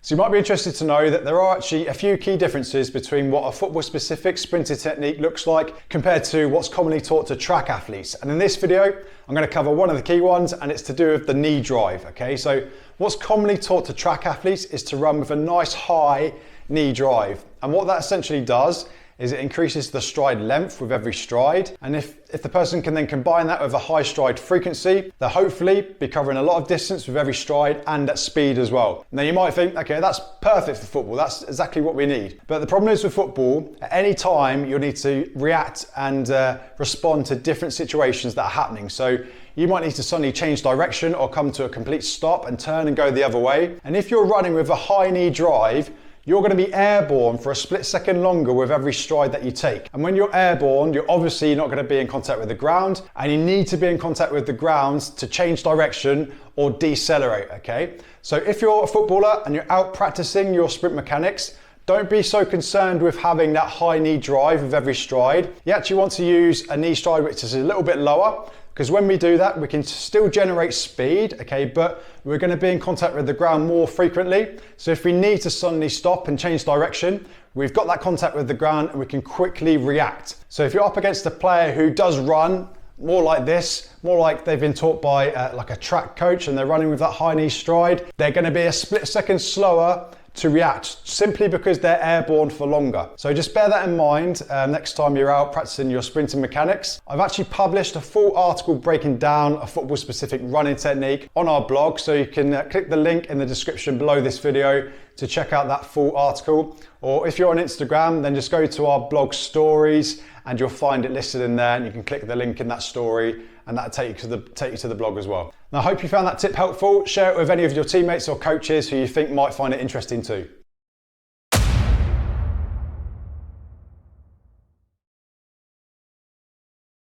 So you might be interested to know that there are actually a few key differences between what a football-specific sprinting technique looks like compared to what's commonly taught to track athletes. And in this video, I'm going to cover one of the key ones, and it's to do with the knee drive. Okay, so what's commonly taught to track athletes is to run with a nice high knee drive. And what that essentially does is it increases the stride length with every stride. And if the person can then combine that with a high stride frequency, they'll hopefully be covering a lot of distance with every stride and at speed as well. Now you might think, okay, that's perfect for football. That's exactly what we need. But the problem is with football, at any time you'll need to react and respond to different situations that are happening. So you might need to suddenly change direction or come to a complete stop and turn and go the other way. And if you're running with a high knee drive, you're going to be airborne for a split second longer with every stride that you take. And when you're airborne, you're obviously not going to be in contact with the ground, and you need to be in contact with the ground to change direction or decelerate, okay? So if you're a footballer and you're out practicing your sprint mechanics, don't be so concerned with having that high knee drive with every stride. You actually want to use a knee stride which is a little bit lower, because when we do that, we can still generate speed, okay, but we're going to be in contact with the ground more frequently. So if we need to suddenly stop and change direction, we've got that contact with the ground and we can quickly react. So if you're up against a player who does run more like this, more like they've been taught by like a track coach and they're running with that high knee stride, they're going to be a split second slower to react simply because they're airborne for longer. So just bear that in mind next time you're out practicing your sprinting mechanics. I've actually published a full article breaking down a football specific running technique on our blog, so you can click the link in the description below this video to check out that full article. Or if you're on Instagram, then just go to our blog stories and you'll find it listed in there, and you can click the link in that story and that'll take you to the blog as well. Now, I hope you found that tip helpful. Share it with any of your teammates or coaches who you think might find it interesting too.